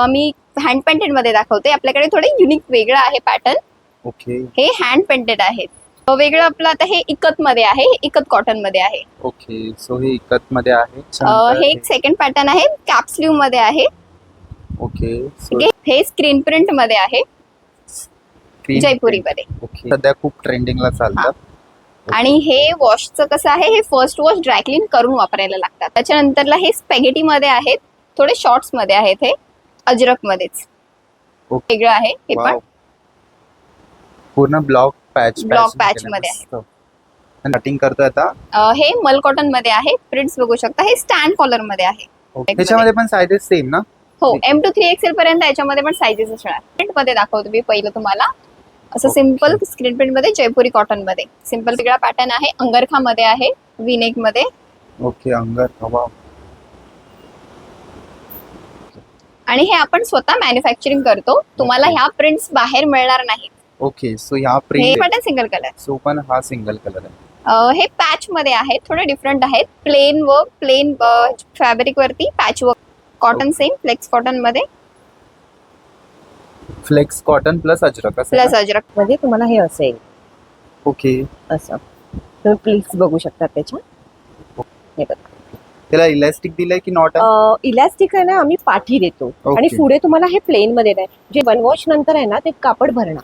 मी hand painted मध्ये दाखवते. आपल्याकडे थोडे युनिक वेगळं आहे पॅटर्न. ओके हे हँड पेंटेड आहेत. वेगळं आपलं आता हे इकत मध्ये आहे, इकत कॉटन मध्ये आहे. ओके. सो हे इकत मध्ये आहे. हे एक सेकंड पॅटर्न आहे, कॅप स्लीव्ह मध्ये आहे. ओके. सो हे स्क्रीन प्रिंट मध्ये आहे, जयपुरी मध्ये. ओके. सध्या खूप ट्रेंडिंगला चालतं. आणि हे वॉशचं कसं आहे, हे फर्स्ट वॉश ड्रायक्लीन करून वापरायला लागतात. त्याच्यानंतरला हे स्पॅगेटी मध्ये आहेत, थोडे शॉर्ट्स मध्ये आहेत. हे अजरक मध्येच वेगळं आहे. हे पण पूर्ण ब्लॉक पॅच मध्ये आहे. कटिंग करतोय आता. हे मल कॉटन मध्ये आहे. प्रिंट्स बघू शकता. हे स्टँड कॉलर मध्ये आहे. त्याच्यामध्ये पण साइजेस सेम ना? हो, M to 3XL पर्यंत याच्यामध्ये पण साइजेस असणार. प्रिंट मध्ये दाखवतो मी पहिलं तुम्हाला. असं सिंपल स्क्रीन प्रिंट मध्ये जयपुरी कॉटन मध्ये सिंपल वेगळा पॅटर्न आहे. अंगरखा मध्ये आहे, विनेक मध्ये. ओके. अंगरखा. आणि हे आपण स्वतः मॅन्युफॅक्चरिंग करतो. तुम्हाला ह्या प्रिंट्स बाहेर मिळणार नाहीत. ओके. सो ह्या हे print pattern single colour. So पण हा सिंगल कलर आहे. हे पॅच मध्ये आहेत, थोडे डिफरंट आहेत. प्लेन वर्क, प्लेन फॅब्रिक वरती patch work. Cotton same flex cotton मध्ये, flex cotton plus Ajrak plus Ajrak मध्ये तुम्हाला हे असेल. ओके. असं तुम्ही प्लीट्स बघू शकता त्याच्या. हे बघा, त्याला इलास्टिक दिलंय की नॉट? इलास्टिक आहे ना, आम्ही पाठी देतो. आणि पुढे तुम्हाला हे प्लेन मध्ये नाही, जे वन वॉश नंतर आहे ना ते कापड भरणार.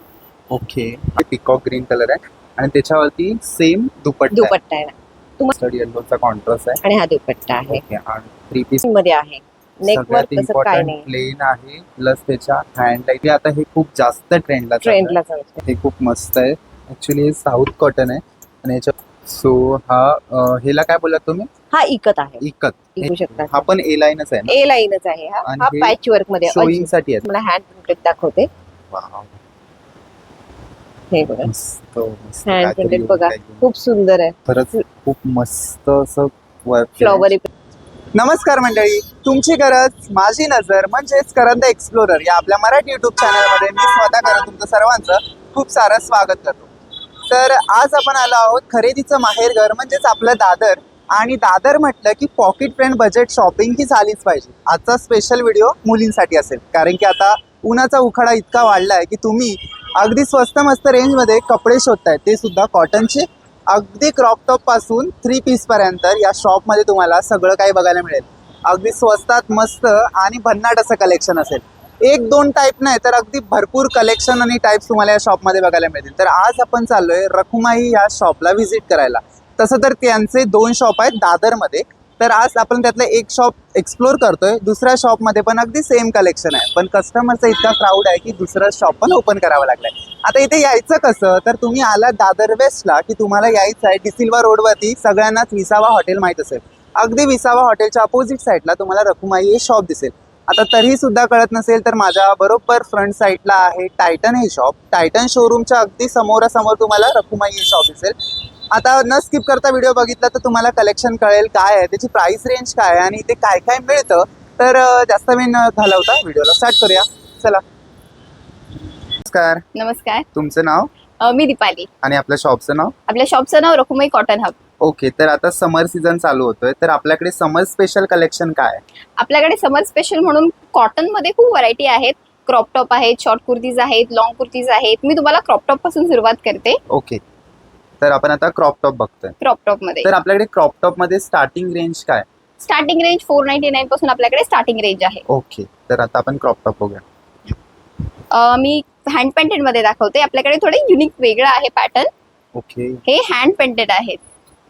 ओके. पिकॉक ग्रीन कलर आहे आणि त्याच्यावरती सेम दुपट्टा आहे ना. मस्टर्ड येलोचा कॉन्ट्रास्ट आहे. आणि हा दुपट्टा आहे. ओके. आणि थ्री पीस मध्ये आहे. नेकवर तसं काय नाही, प्लेन आहे. प्लस त्याच्या हँड लाईट आता हे खूप जास्त ट्रेंडला चालतं. हे खूप मस्त आहे. ऍक्च्युली हे साऊथ कॉटन आहे आणि याच्या सो हा हेला काय बोललात तुम्ही? हा इकत आहे. इकत बघू शकता. हा पण ए लाईनच आहे ना? ए लाईनच आहे. आणि हा हे पॅच वर्क मध्ये शोईंग साठी आहे. मला हँड प्रिंटेड दाखवते. वाव. हे बघा, मस्त मस्त. हँड काहीतरी प्रिंटेड बघा, unique आहे. खूप सुंदर आहे. खरंच खूप मस्त असं वर्क. फ्लॉवर. नमस्कार मंडळी, तुमची गरज माझी नजर म्हणजेच करंद एक्सप्लोरर या आपल्या मराठी युट्यूब चॅनलमध्ये मी स्वतः करत तुमचं सर्वांचं खूप सारं स्वागत करतो. तर आज आपण आलो आहोत खरेदीचं माहेरघर म्हणजेच आपलं दादर. आणि दादर म्हटलं की पॉकेट फ्रेंड बजेट शॉपिंग ही झालीच पाहिजे. आजचा स्पेशल व्हिडिओ मुलींसाठी असेल, कारण की आता उन्हाचा उखाडा इतका वाढलाय की तुम्ही अगदी स्वस्त मस्त रेंजमध्ये कपडे शोधताय, ते सुद्धा कॉटनचे. अगदी क्रॉप टॉप पासून 3 पीस पर्यंत या शॉपमध्ये तुम्हाला सगळं काही बघायला मिळेल. अगदी स्वस्तात मस्त आणि भन्नाट असं कलेक्शन असेल. 1-2 टाईप नाही तर अगदी भरपूर कलेक्शन आणि टाईप्स तुम्हाला या शॉपमध्ये बघायला मिळतील. तर आज आपण चाललोय रखुमाई या शॉपला व्हिजिट करायला. तसं तर त्यांचे 2 शॉप आहेत दादरमध्ये. तर आज आपण त्यातलं एक शॉप एक्सप्लोर करतोय. दुसऱ्या शॉपमध्ये पण अगदी सेम कलेक्शन आहे, पण कस्टमरचा इतका क्राऊड आहे की दुसरं शॉप पण ओपन करावं लागलंय. आता इथे यायचं कसं, तर तुम्ही आला दादर वेस्टला की तुम्हाला यायचं आहे डिसिल्वा रोडवरती. सगळ्यांनाच विसावा हॉटेल माहीत असेल. अगदी विसावा हॉटेलच्या अपोजिट साईडला तुम्हाला रखुमाई हे शॉप दिसेल. आता तरी सुद्धा कळत नसेल तर माझ्या बरोबर फ्रंट साईडला आहे टायटन हे शॉप. टायटन शोरूमच्या अगदी समोरासमोर तुम्हाला रखुमाई हे शॉप दिसेल. आता न स्किप करता व्हिडिओ बघितला तर तुम्हाला कलेक्शन कळेल काय आहे, त्याची प्राइस रेंज काय आहे आणि इथे काय काय मिळतं. तर जास्त वेळ न घालवता व्हिडिओला स्टार्ट करूया. चला. नमस्कार. नमस्कार. तुमचं नाव? मी दीपाली. आणि आपल्या शॉपचं नाव? आपल्या शॉपचं नाव रखुमाई कॉटन हब. ओके. तर आता समर सीझन चालू होतोय, तर आपल्याकडे समर स्पेशल कलेक्शन काय आहे? आपल्याकडे समर स्पेशल म्हणून कॉटन मध्ये खूप व्हरायटी आहेत. क्रॉप टॉप आहेत, शॉर्ट कुर्तीज आहेत, लॉंग कुर्तीज आहेत. मी तुम्हाला क्रॉप टॉप पासून सुरुवात करते. ओके. तर आपण आता क्रॉप टॉप बघतोय. क्रॉप टॉप मध्ये तर आपल्याकडे क्रॉप टॉप मध्ये स्टार्टिंग रेंज काय? स्टार्टिंग रेंज 499 पासून आपल्याकडे स्टार्टिंग रेंज आहे. ओके. तर आता आपण क्रॉप टॉप बघूया. मी हँड पेंटेड मध्ये दाखवते. आपल्याकडे थोडे युनिक वेगळं आहे पॅटर्न. ओके. हे हँड पेंटेड आहेत.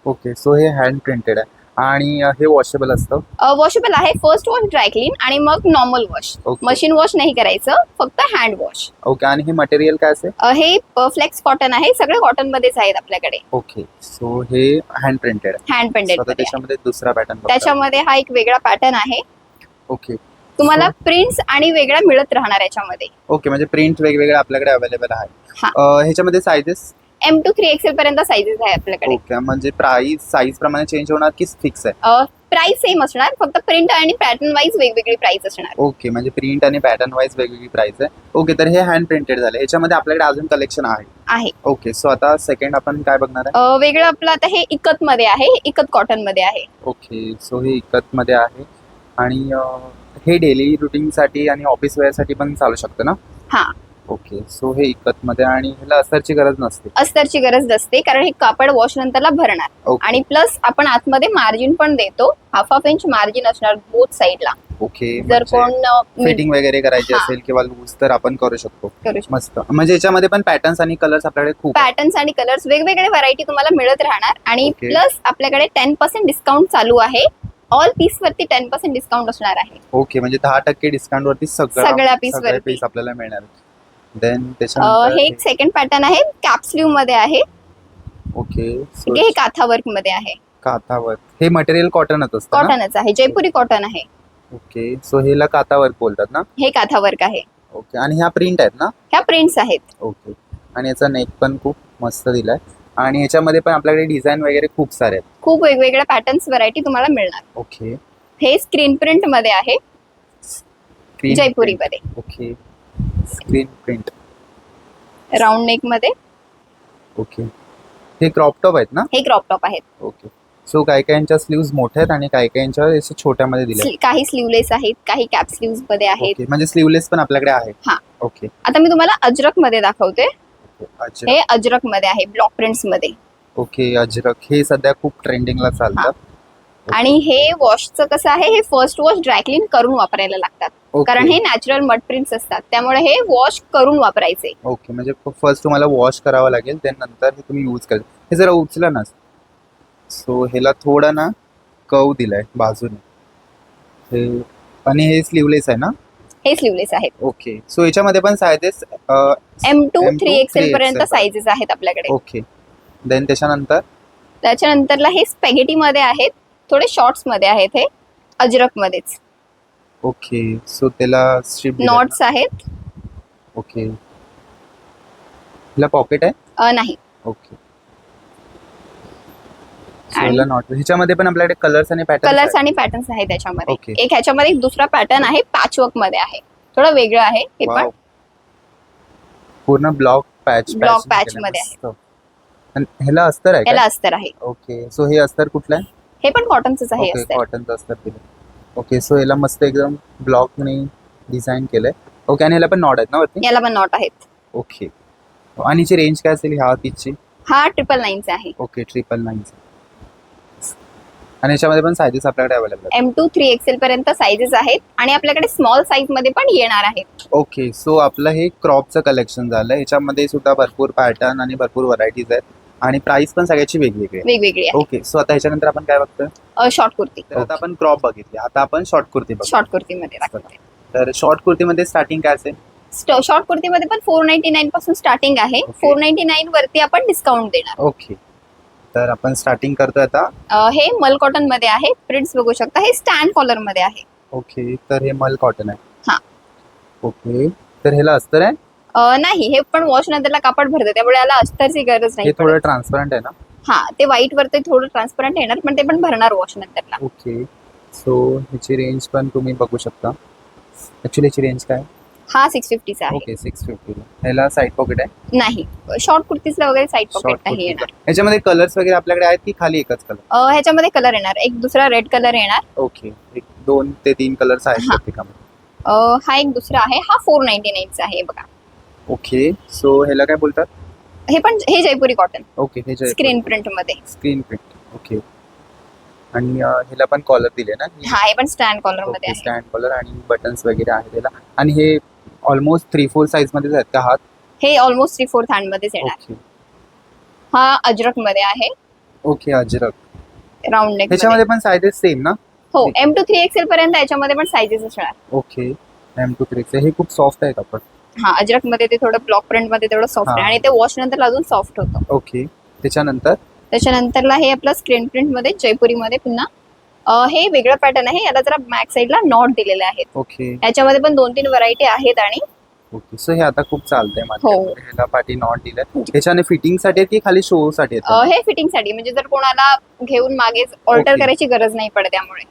ओके. सो हे हँड प्रिंटेड आहे आणि हे वॉशेबल असतं? वॉशेबल आहे. फर्स्ट वॉश ड्रायक्लीन आणि मग normal wash. Okay. Machine wash नाही करायचं, फक्त हँड वॉश. ओके. आणि हे मटेरियल काय असेल? हे फ्लेक्स कॉटन आहे. सगळे कॉटन मध्येच आहेत आपल्याकडे. ओके. सो हे हँड प्रिंटेड आहे. Hand painted. त्याच्यामध्ये दुसरा पॅटर्न त्याच्यामध्ये हा एक वेगळा पॅटर्न आहे. ओके. तुम्हाला प्रिंट्स आणि वेगळा मिळत राहणार याच्यामध्ये. ओके. म्हणजे प्रिंट वेगवेगळे आपल्याकडे अवेलेबल आहे. हा. ह्याच्यामध्ये साइजेस? M to 3XL पर्यंत साइजेस आहे आपल्याकडे. ओके. म्हणजे प्राइस साईज प्रमाणे चेंज होणार की फिक्स आहे? प्राइस सेम असणार, फक्त प्रिंट आणि पॅटर्न वाईज वेगवेगळी प्राइस असणार. ओके. म्हणजे प्रिंट आणि पॅटर्न वाईज वेगवेगळी प्राइस आहे. ओके. तर हे हँड प्रिंटेड झाले. ह्याच्यामध्ये आपल्याकडे अजून कलेक्शन आहे? ओके. सो आता सेकंड आपण काय बघणार आहे? वेगळं आपलं आता हे इकत मध्ये आहे, इकत कॉटन मध्ये आहे. ओके. सो हे इकत मध्ये आहे आणि हे डेली रुटीन साठी आणि ऑफिस वेअर साठी पण चालू शकतं ना? हा. ओके, सो हे इकत मध्ये आणि ह्याला अस्तरची गरज नसते. अस्तरची गरज नसते कारण हे कापड वॉश नंतरला भरणार. ओके. आणि प्लस आपण आतमध्ये मार्जिन पण देतो, हाफ इंच मार्जिन असणार बोथ साइडला. ओके, जर कोण फिटिंग वगैरे करायची हा. असेल किंवा लूज तर आपण करू शकतो. करू शकतो. मस्त. म्हणजे याच्यामध्ये पण पॅटर्न्स आणि कलर्स आपल्याकडे खूप आहेत. पॅटर्न्स आणि कलर्स वेगवेगळे व्हरायटी तुम्हाला मिळत राहणार. आणि ओके. प्लस आपल्याकडे 10% डिस्काउंट चालू आहे. ऑल पीस वरती 10% डिस्काउंट असणार आहे. ओके, म्हणजे 10% डिस्काउंट वरती सगळ्या piece सगळे वरती. पीस आपल्याला मिळणार. देन हे त्याच्यानंतर एक सेकंड पॅटर्न आहे, कॅप स्लीव्ह मध्ये आहे. ओके, ठीक आहे, हे काथा वर्क मध्ये आहे. काथावर हे मटेरियल कॉटनच असतं ना? कॉटनच आहे, जयपुरी कॉटन आहे. ओके, सो ह्याला काथावर बोलतात ना? हे काथा वर्क आहे. ओके, आणि ह्या प्रिंट आहेत ना? ह्या प्रिंट्स आहेत. ओके, आणि याचा नेक पण खूप मस्त दिलाय आणि याच्यामध्ये पण आपल्याकडे डिझाईन वगैरे खूप सारे आहेत. खूप वेगवेगळ्या पॅटर्न्स व्हरायटी तुम्हाला मिळणार. ओके, हे स्क्रीन प्रिंट मध्ये आहे, स्क्रीन जयपुरी मध्ये. Okay, screen print. Round neck मध्ये. ओके, हे क्रॉप टॉप आहेत ना? हे क्रॉप टॉप आहेत. ओके, सो काही काहींच्या स्लीव्स मोठ्या आहेत आणि काही काहींच्या अशा छोट्यामध्ये दिल्या. काही स्लीवलेस आहेत, काही कॅप स्लीव्स मध्ये आहेत. ओके, म्हणजे स्लीवलेस पण आपल्याकडे आहे. हा. ओके. आता मी तुम्हाला अजरक मध्ये दाखवते. अच्छा. हे अजरक मध्ये आहे, ब्लॉक प्रिंट्स मध्ये. ओके, अजरक हे सध्या खूप ट्रेंडिंगला चालतं. आणि हे वॉशचं कसं आहे, हे फर्स्ट वॉश ड्रायक्लीन करून वापरायला लागतात. ओके. कारण हे नॅचरल मड प्रिंट्स असतात, त्यामुळे हे वॉश करून वापरायचे. ओके, म्हणजे फर्स्ट तुम्हाला वॉश करावं लागेल, देन नंतर हे तुम्ही यूज कराल. हे जरा उचलं ना, सो ह्याला थोडा ना कव दिलाय बाजूने हे, आणि हे स्लीवलेस आहे ना? हे स्लीवलेस आहेत. ओके, सो याच्यामध्ये पण सायझेस M2 M2 3XL पर्यंत 3XL साइजेस आहेत आपल्याकडे. ओके, देन त्याच्यानंतरला हे स्पॅगेटी मध्ये आहेत, थोडे शॉर्ट्स मध्ये आहेत. हे अजरक मध्येच ओके, सो त्याला स्ट्रिप नॉट्स आहेत. ओके, ह्याला पॉकेट आहे? नाही. ओके, सो ह्याला नॉट. ह्याच्यामध्ये पण आपल्याकडे कलर्स आणि पॅटर्न कलर्स आणि पॅटर्न्स आहेत त्याच्यामध्ये. Okay. एक ह्याच्यामध्ये एक दुसरा पॅटर्न आहे, पॅच वर्क मध्ये आहे, थोडं वेगळं आहे हे पण. पूर्ण ब्लॉक पॅच मध्ये आहे. ह्याला अस्तर आहे याला का? अस्तर आहे. ओके, सो हे अस्तर कुठलं आहे? हे पण कॉटनच आहे ओके, अस्तर. कॉटनचं अस्तर दिलं. ओके, सो याला मस्त एकदम ब्लॉकने डिझाईन केलंय. ओके, आणि ह्याला पण नॉट आहेत ना वरती? याला पण नॉट आहेत. ओके, आणि याची रेंज काय असेल ह्या तीची? हा 999 आहे. ओके, 999. आणि याच्यामध्ये पण सायझेस आपल्याकडे अवेलेबल आहेत. M2 3XL पर्यंत साइजेस आहेत आणि आपल्याकडे स्मॉल साईज मध्ये पण येणार आहेत. ओके, सो आपलं हे क्रॉपचं कलेक्शन झालं. याच्यामध्ये सुद्धा भरपूर पॅटर्न आणि भरपूर व्हरायटीज आहेत आणि प्राइस पण सगळ्याची वेगवेगळी आहे. वेगवेगळी आहे. ओके, सो आता ह्याच्यानंतर आपण काय बघतोय? शॉर्ट कुर्ती. तर आता आपण क्रॉप बघितली, आता आपण शॉर्ट कुर्ती बघू. शॉर्ट कुर्ती मध्ये दाखवते. तर शॉर्ट कुर्तीमध्ये स्टार्टिंग काय असेल? शॉर्ट कुर्तीमध्ये पण 499 पासून स्टार्टिंग आहे. Okay. 499 वरती आपण डिस्काउंट देणार. ओके, तर आपण स्टार्टिंग करतोय आता. हे मल कॉटन मध्ये आहे, प्रिंट्स बघू शकता. हे स्टँड कॉलर मध्ये आहे. ओके, तर हे मल कॉटन आहे. हा. ओके, तर ह्याला अस्तर आहे? नाही, हे पण वॉश नंतरला कापड भरतं, त्यामुळे याला अस्तरची गरज हे नाही. थोडं ट्रान्सपरंट आहे ना? हा, ते व्हाईट वरती थोडं ट्रान्सपरंट येणार, पण ते पण भरणार वॉश नंतरला. ओके, सो ह्याची रेंज पण तुम्ही बघू शकता. ऍक्च्युली ह्याची रेंज काय? हा 650 चा आहे. ओके, 650. ह्याला साईड पॉकेट आहे? नाही, शॉर्ट कुर्तीजला वगैरे साईड पॉकेट नाही येणार. ह्याच्यामध्ये कलर्स वगैरे आपल्याकडे आहेत की खाली एकच कलर? ह्याच्यामध्ये कलर येणार, एक दुसरा रेड कलर येणार. ओके, 2 ते 3 कलर्स आहेत हा. प्रत्येकामध्ये. हा एक दुसरा आहे, हा 499 चा आहे बघा. ओके, सो ह्याला काय बोलतात? हे जयपुरी कॉटन ओके, हे स्क्रीन प्रिंट मध्ये. Screen print. ओके, आणि ह्याला पण कॉलर दिले ना? हा, हे पण स्टँड कॉलर मध्ये ओके, आहे. स्टँड कॉलर आणि बटन्स वगैरे आहेत त्याला. आणि हे ऑलमोस्ट 3/4 साईज मध्ये आहेत का हात? हे ऑलमोस्ट 3/4 हँड मध्येच येणार. ओके. हा अजरक मध्ये आहे, ओके, अजरक. Round neck. ह्याच्यामध्ये पण साईजेस सेम ना? हो, M2 3XL पर्यंत याच्यामध्ये पण साइजेस असणार. Okay, M2 3XL. हे खूप सॉफ्ट आहे कापड. हा, अजरक मध्ये ते थोडं ब्लॉक प्रिंट मध्ये तेवढं सॉफ्ट आहे हा. आणि ते वॉश नंतर अजून सॉफ्ट होतं. ओके, त्याच्यानंतरला हे आपलं स्क्रीन प्रिंट मध्ये जयपुरी मध्ये पुन्हा हे वेगळं पॅटर्न आहे. याला जरा बॅक साईडला नॉट दिलेले आहेत. ओके. याच्यामध्ये पण 2-3 व्हरायटी आहेत. आणि ओके, सो हे आता खूप चालतंय हो. मार्केटमध्ये. ह्याला पाठी नॉट दिलाय. ह्याच्याने फिटिंग साठी की खाली शो साठी येतं? हे फिटिंग साठी, म्हणजे जर कोणाला घेऊन मागे ऑल्टर ओके. करायची गरज नाही पडत त्यामुळे.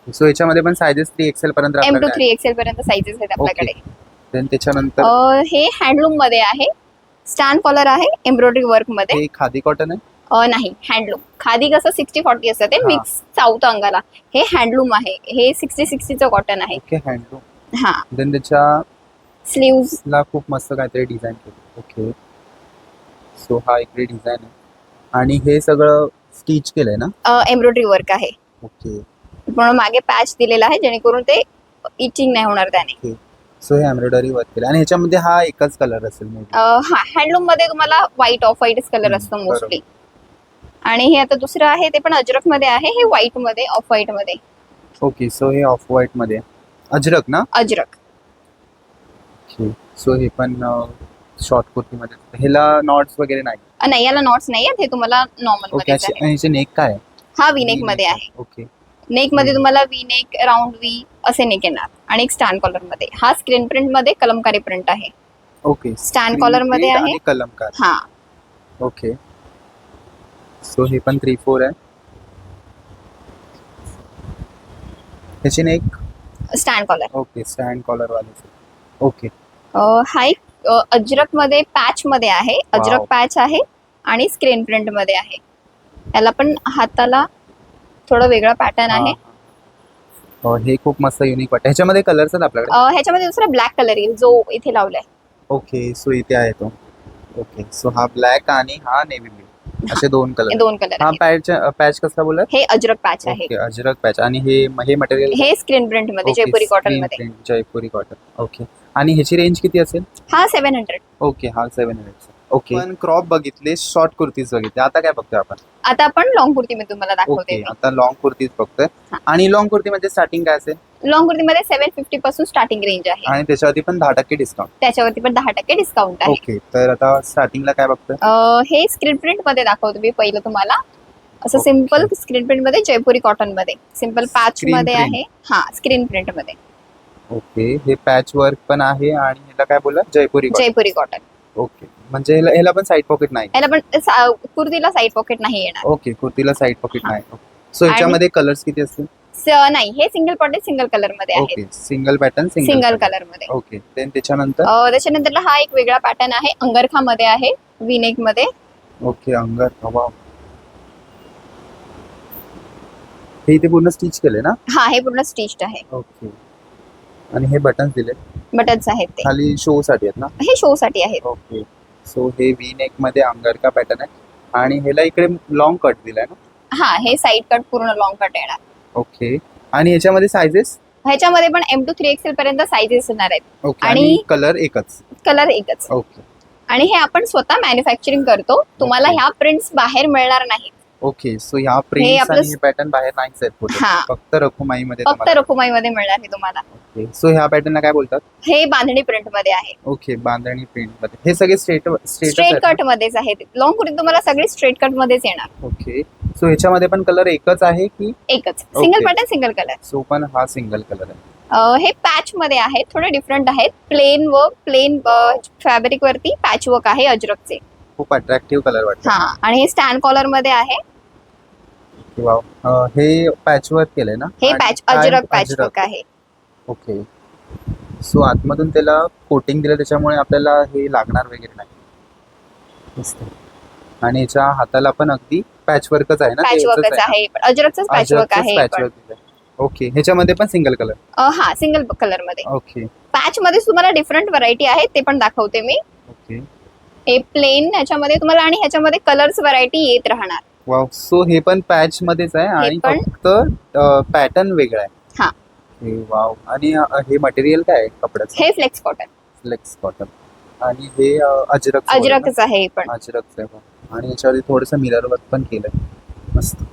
सो ह्याच्यामध्ये पण सायझेस 3XL पर्यंत M2 आपल्याकडे आहेत. 3XL पर्यंत साइजेस आहेत आपल्याकडे. Then त्याच्यानंतर हे हँडलूम मध्ये आहे, स्टँड कॉलर आहे, एम्ब्रॉयडरी वर्क मध्ये. हे खादी कॉटन आहे? नाही, हँडलूम. खादी कसं 60-40 असतं ते हा. मिक्स चावतं अंगाला. हे हँडलूम आहे. हे 60-60चं कॉटन आहे. Okay handloom. हा. देन त्याच्या स्लीव्स ला खूप मस्त काहीतरी डिझाईन केलं. ओके, सो हा इकडे डिझाईन आहे आणि हे सगळं स्टिच केलंय ना. एम्ब्रॉयडरी वर्क आहे. ओके म्हणून मागे पॅच दिलेला आहे जेणेकरून ते इचिंग नाही होणार त्याने. ओके, सो हे एम्ब्रॉयडरी वर्क केलं आणि ह्याच्यामध्ये हा एकच कलर असेल maybe. हा, हँडलूम मध्ये तुम्हाला व्हाईट ऑफ व्हाईटच कलर असतो बरोबर. मोस्टली. आणि हे आता दुसरं आहे ते पण अजरक मध्ये आहे. हे व्हाईट मध्ये ऑफ व्हाईट मध्ये. ओके, सो हे ऑफ व्हाईट मध्ये अजरक ना. अजरक. ओके, सो हे पण शॉर्ट कुर्तीमध्ये. ह्याला नॉट्स वगैरे नाही. नाही, याला नॉट्स नाही आहेत. हे तुम्हाला नॉर्मल ओके, मध्येच आहे. ह्याचे नेक काय आहे? हा वी नेक मध्ये आहे. ओके नेक मध्ये तुम्हाला वी नेक, राऊंड वी असे नेक येणार आणि एक स्टॅन कॉलर मध्ये. हा स्क्रीन प्रिंट मध्ये कलमकारी प्रिंट आहे. ओके, स्टॅन कॉलर मध्ये आहे. आणि कलमकार. हा. ओके, सो हे पण 3/4 आहे. ह्याची neck stand collar. Okay, stand collar वाले. ओके हा एक अजरक मध्ये पॅच मध्ये आहे. अजरक Wow. पॅच आहे आणि स्क्रीन प्रिंट मध्ये आहे. याला पण हाताला थोडं वेगळा पॅटर्न आहे. हे खूप मस्त युनिक वाटतं. ह्याच्यामध्ये कलर्स आहेत आपल्याकडे. ह्याच्यामध्ये दुसरा ब्लॅक कलर येईल जो इथे लावलाय. ओके, सो इथे आहे तो. ओके, सो हा ब्लॅक आणि हा नेव्ही ब्लू असे दोन हे कलर. दोन कलर हा आहेत. पॅच कसला बोलत? हे अजरक पॅच आहे. Okay, Ajrak patch. आणि हे मटेरियल हे स्क्रीन प्रिंट मध्ये जयपुरी कॉटन मध्ये. जयपुरी कॉटन. ओके, आणि ह्याची रेंज किती असेल? हा 700. ओके, हा 700. ओके, पण क्रॉप बघितले, शॉर्ट कुर्तीज बघितले. आता काय बघतोय आपण? आता आपण लॉंग कुर्ती मध्ये तुम्हाला दाखवते. ओके, आता लॉंग कुर्तीज बघतोय. हा. आणि लॉंग कुर्ती म्हणजे स्टार्टिंग काय असेल? लॉंग कुर्ती मध्ये 750 पासून स्टार्टिंग रेंज आहे. आणि त्याच्यावरती पण 10% डिस्काउंट. त्याच्यावरती पण 10% डिस्काउंट आहे. ओके, तर आता स्टार्टिंगला काय बघतोय? हे स्क्रीन प्रिंट मध्ये दाखवतो मी पहिलं तुम्हाला. असं Okay. सिम्पल स्क्रीन प्रिंट मध्ये जयपुरी कॉटन मध्ये सिम्पल पॅच Screen मध्ये print. आहे. हा, स्क्रीन प्रिंट मध्ये ओके, हे पॅच वर्क पण आहे आणि ह्याला काय बोलला? जयपुरी cotton. जयपुरी कॉटन. ओके, म्हणजे ह्याला पण साईड पॉकेट नाही. याला पण कुर्तीला साईड पॉकेट नाही येणार. ओके, कुर्तीला साईड पॉकेट हा. नाही. सो ह्याच्यामध्ये कलर्स किती असतील? नाही, हे सिंगल पॉकेट सिंगल कलर मध्ये आहे. Okay, single pattern single colour मध्ये. ओके, देन त्याच्यानंतर त्याच्यानंतर हा एक वेगळा पॅटर्न आहे. अंगरखा मध्ये आहे. विनेक मध्ये. ओके, अंगर. वाव, हे इथे पूर्ण स्टिच केले ना. हा, हे पूर्ण स्टिच्ड आहे. ओके, आणि हे बटन्स दिले बटन्स आहेत ते. खाली शो साठी आहेत ना. हे शो साठी आहेत. ओके, सो हे वी नेक मध्ये अंगर का पॅटर्न आहे आणि ह्याला इकडे लॉंग कट दिलाय ना. हा, हे साईड कट पूर्ण लॉंग कट येणार. ओके, आणि ह्याच्यामध्ये सायझेस? ह्याच्यामध्ये पण M to 3XL पर्यंत साईजेस येणार आहेत. ओके, आणि कलर एकच. कलर एकच. ओके आणि हे आपण स्वतः मॅन्युफॅक्चरिंग करतो. तुम्हाला Okay. ह्या प्रिंट्स बाहेर मिळणार नाहीत. ओके, सो ह्या प्रिंट्स आपलं आणि हे पॅटर्न बाहेर नाहीच आहेत कुठे. हा. फक्त रखुमाई मध्ये फक्त तुम्हाला. रखुमाई मध्ये मिळणार हे तुम्हाला. ओके, सो ह्या पॅटर्नला काय बोलतात? हे बांधणी प्रिंट मध्ये आहे. ओके, बांधणी प्रिंट मध्ये. हे सगळे स्ट्रेट कट मध्येच आहेत. लॉंग कुर्ती तुम्हाला सगळे स्ट्रेट कट मध्येच येणार. ओके, सो ह्याच्यामध्ये पण कलर एकच आहे की? एकच single Okay. Pattern single colour. So पण हा सिंगल कलर आहे. हे पॅच मध्ये आहेत. थोडे डिफरंट आहेत. प्लेन वर्क, प्लेन फॅब्रिक वरती पॅच वर्क आहे अजरकचे. खूप अट्रॅक्टिव्ह कलर वाटतं. हा, आणि हे स्टॅन कॉलर मध्ये आहे. वाव, हे पॅच वर्क केलंय ना. हे आणि पॅच काय? अजरक पॅच वर्क आहे. ओके, सो आतमधून त्याला कोटिंग दिलं त्याच्यामुळे आपल्याला हे लागणार वगैरे नाही. मस्त. आणि याच्या हाताला पण अगदी पॅच वर्कच आहे ना. पॅच ते वर्कच याचंच आहे आहे. अजरकच पॅच वर्क अजरकचंच आहे. patch work दिलंय. ओके, ह्याच्यामध्ये पण सिंगल कलर. हा, सिंगल कलर मध्ये. ओके पॅच मध्ये तुम्हाला डिफरंट व्हरायटी आहेत. ते पण दाखवते मी. ओके, हे प्लेन ह्याच्यामध्ये तुम्हाला आणि ह्याच्यामध्ये कलर्स व्हरायटी येत राहणार. वाव, सो हे पण पॅच मध्येच आहे आणि पण- फक्त पॅटर्न वेगळा आहे. हा. हे वाव, आणि हे मटेरियल काय आहे कपड्याचं? हे फ्लेक्स कॉटन. Flex cotton. आणि हे अजरक. अजरकच आहे हे पण. अजरक आहे. आणि याच्यावरती थोडंसं मिरर वर्क पण केलंय. मस्त.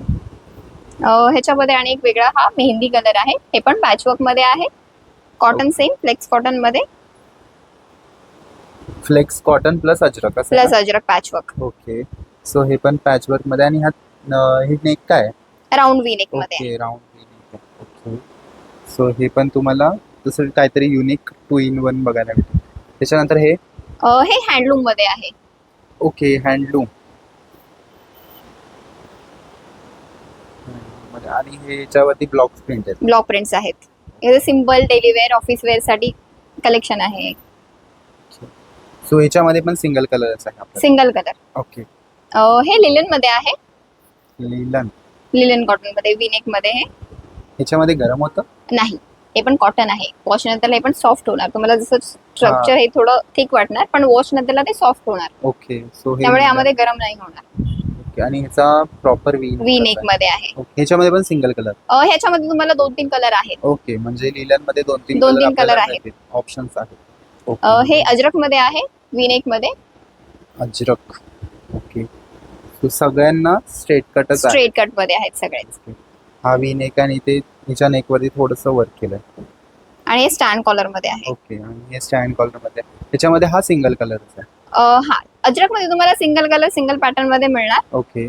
ह्याच्यामध्ये आणि एक वेगळा हा मेहंदी कलर आहे. हे पण पॅच वर्क मध्ये आहे. कॉटन सेम फ्लेक्स कॉटन मध्ये फ्लेक्स कॉटन प्लस अजरक असं प्लस का? Ajrak patch work. Okay, so हे पण पॅच वर्क मध्ये. आणि हे नेक काय? राऊंड वी नेक मध्ये. Okay, round neck. Okay, so हे पण तुम्हाला दुसरं काहीतरी युनिक 2-in-1 बघायला भेटेल. त्याच्यानंतर हे हे हँडलूम मध्ये आहे. Okay, handloom. आणि हे याच्यावरती ब्लॉक प्रिंट आहेत. ब्लॉक प्रिंट्स आहेत. हे simple daily wear office wear साठी कलेक्शन आहे. सो ह्याच्यामध्ये पण सिंगल कलरच आहे आपल्याला. Single colour. ओके, हे लिलन मध्ये आहे, लिलन. लिलन कॉटन मध्ये, विनेक मध्ये हे ह्याच्यामध्ये गरम होतं? नाही. हे पण कॉटन आहे. वॉश नंतर हे पण सॉफ्ट होणार. तुम्हाला जसं स्ट्रक्चर हे थोडं थिक वाटणार, पण वॉश नंतर ते सॉफ्ट होणार. ओके. सो हे त्यामुळे यामध्ये गरम नाही होणार. ओके. आणि ह्याचा प्रॉपर विनेक मध्ये आहे. ह्याच्यामध्ये पण सिंगल कलर? ह्याच्यामध्ये तुम्हाला 2-3 कलर आहेत. ओके. म्हणजे लिलन मध्ये 2-3 2-3 कलर आहेत. ऑप्शन्स आहेत. हे अजरक मध्ये आहे, विनेक मध्ये. अजरक. ओके. तो सगळ्यांना स्ट्रेट कटच आहे. स्ट्रेट कट मध्ये आहेत सगळेच. हा वी नेक आणि ते हिच्या नेक वरती थोडस वर्क केलंय. आणि हे स्टँड कॉलर मध्ये आहे. ओके. आणि हे स्टँड कॉलर मध्ये, त्याच्यामध्ये हा सिंगल कलरच आहे. हा अजरक मध्ये तुम्हाला सिंगल कलर सिंगल पॅटर्न मध्ये मिळणार. ओके.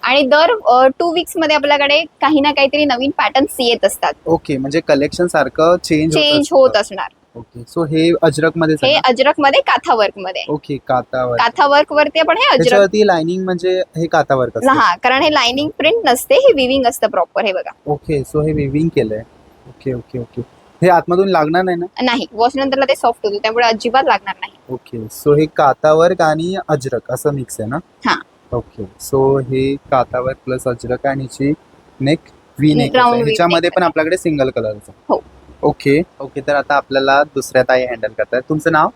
आणि दर 2 वीक्स मध्ये आपल्याकडे काही ना काहीतरी नवीन पॅटर्न्स येत असतात. ओके. म्हणजे कलेक्शन सारखं चेंज होत असणार. ओके. सो हे अजरक मध्ये हे अजरक मध्ये काथा वर्क मध्ये. ओके. कातावर. काथा वर्क वरती आपण हे अजरक. त्याच्यावरती लाइनिंग म्हणजे हे कातावर कसं? हा, कारण हे लाइनिंग प्रिंट नसते, हे विविंग असतं प्रॉपर. हे बघा. ओके. सो हे विविंग केलंय. Okay okay okay. हे आतमधून लागणार नाही ना? नाही, वॉश नंतरला ते सॉफ्ट होतं, त्यामुळे अजिबात लागणार नाही. ओके. सो हे कातावर्क आणि अजरक असं मिक्स आहे ना? हा. ओके. सो हे कातावर्क प्लस अजरक आणि हिची neck V neck. Round V ह्याच्यामध्ये neck पण आपल्याकडे सिंगल कलरचा. हो. Okay okay. तर आता आपल्याला दुसऱ्या ताई हँडल करतायत. तुमचं नाव?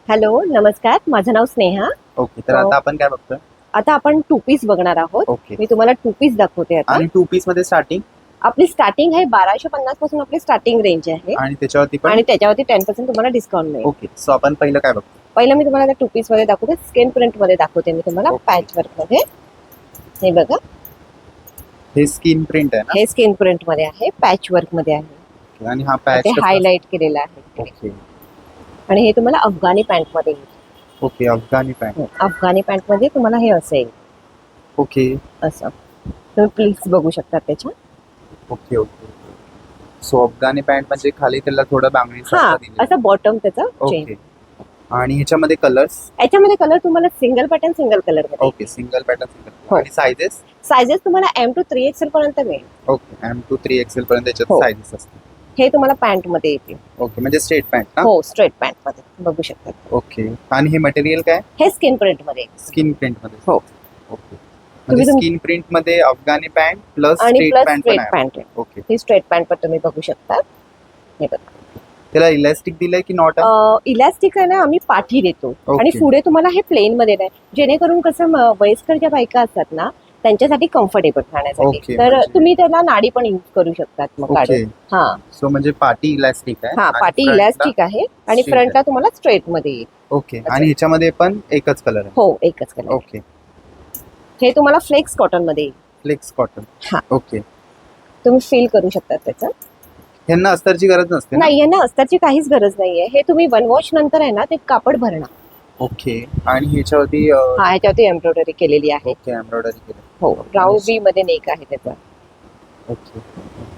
हॅलो, नमस्कार. माझं नाव स्नेहा. ओके. तर आता आपण काय बघतोय? आता आपण 2 पीस बघणार आहोत. ओके. मी तुम्हाला 2 पीस दाखवते आता. आणि 2 पीस मध्ये स्टार्टिंग? आपली स्टार्टिंग आहे 1250 पासून आपली स्टार्टिंग रेंज आहे. आणि त्याच्यावरती पण? आणि त्याच्यावरती 10% तुम्हाला डिस्काउंट मिळेल. ओके. सो आपण पहिलं काय बघतो? पहिलं मी तुम्हाला 2 पीस मध्ये दाखवते, स्किन प्रिंट मध्ये दाखवते मी तुम्हाला, Okay. पॅच वर्क मध्ये. हे बघा, हे स्किन प्रिंट आहे ना? हे स्किन प्रिंट मध्ये आहे, पॅच वर्क मध्ये आहे. Okay. आणि हा पॅच ते हायलाइट केलेलं आहे. ओके आणि हे तुम्हाला अफगाणी पॅन्ट मध्ये येईल. ओके. अफगाणी पॅन्ट. अफगाणी पॅन्ट मध्ये तुम्हाला हे असेल ओके असं. तुम्ही प्लीज बघू शकता त्याच्या. Okay okay. सो अफगाणी पॅन्ट म्हणजे खाली त्याला थोडं बांगडी हा, असं बॉटम त्याचं चेन. ओके. आणि ह्याच्यामध्ये कलर्स? याच्यामध्ये कलर तुम्हाला सिंगल पॅटर्न सिंगल कलर मध्ये. ओके. Single pattern single. हो. आणि साइजेस? सायझेस तुम्हाला M to 3XL पर्यंत मिळेल. ओके. M to 3XL पर्यंत त्याच्यात हो. साइजेस असतात. हे तुम्हाला पॅन्ट मध्ये येतील. ओके. म्हणजे स्ट्रेट पॅन्ट ना? हो, स्ट्रेट पॅन्ट मध्ये बघू शकता. ओके. आणि हे मटेरियल काय? हे स्किन प्रिंट मध्ये स्किन प्रिंट मध्ये? हो. ओके. म्हणजे स्किन प्रिंट मध्ये अफगाणी पॅन्ट प्लस आणि स्ट्रेट प्लस पॅन्ट पण स्ट्रेट आहे? पॅन्ट आहे. ओके. ही स्ट्रेट पॅन्ट पण तुम्ही बघू शकता. हे बघा, त्याला इलास्टिक दिलंय की नॉट? इलास्टिक आहे ना, आम्ही पाठी देतो. आणि ओके. पुढे तुम्हाला हे प्लेन मध्ये नाही, जेणेकरून कसं वयस्कर ज्या बायका असतात ना, त्यांच्यासाठी कम्फर्टेबल राहण्यासाठी. ओके, तर म्हणजे- तुम्ही त्याला नाडी पण यूज करू शकतात मग ओके. काढून. हा सो म्हणजे पाटी इलास्टिक आहे? हा, आणि पाठी front ला- इलास्टिक आहे आणि straight फ्रंटला तुम्हाला स्ट्रेट मध्ये येईल. ओके. आणि ह्याच्यामध्ये पण एकच कलर आहे? हो, एकच कलर. ओके. हे तुम्हाला फ्लेक्स कॉटन मध्ये येईल. Flex cotton. हा. ओके. तुम्ही फील करू शकता त्याचं. ह्यांना अस्तरची गरज नसते ना? नाही, यांना अस्तरची काहीच गरज नाहीये. हे तुम्ही 1 वॉश नंतर आहे ना, ते कापड भरणार. ओके. आणि ह्याच्यावरती हा, ह्याच्यावरती एम्ब्रॉयडरी केलेली आहे. ओके एम्ब्रॉयडरी केली. हो, राऊंड वी मध्ये नेक आहे त्याचा. ओके.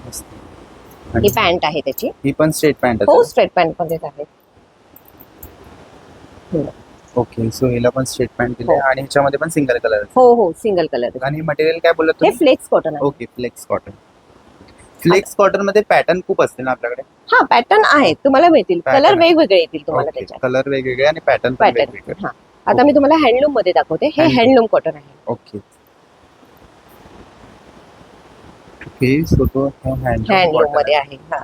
मस्त. ही आणि पॅन्ट आहे त्याची. ही पण स्ट्रेट पॅन्ट हो, आहे? स्ट्रेट पॅन्ट मध्येच आहे. ओके. सो हिला पण स्ट्रेट पॅन्ट दिली हो. आणि ह्याच्यामध्ये पण सिंगल कलर हो हो, सिंगल कलर. आणि मटेरियल काय बोलत हे तुम्ही? फ्लेक्स कॉटन आहे. Okay. Flex cotton. Flex cotton मध्ये पॅटर्न खूप असते ना आपल्याकडे? हा, पॅटर्न आहेत, तुम्हाला मिळतील. Pattern कलर आहे. वेगवेगळे येतील तुम्हाला त्याच्यात. कलर वेगवेगळे आणि पॅटर्न पण पॅटर्न. वेगवेगळे. हा, आता मी तुम्हाला हँडलूम मध्ये दाखवते. हे Handloom. हँडलूम कॉटन आहे. ओके. ओके. सो तो हँडलूम मध्ये आहे. हा,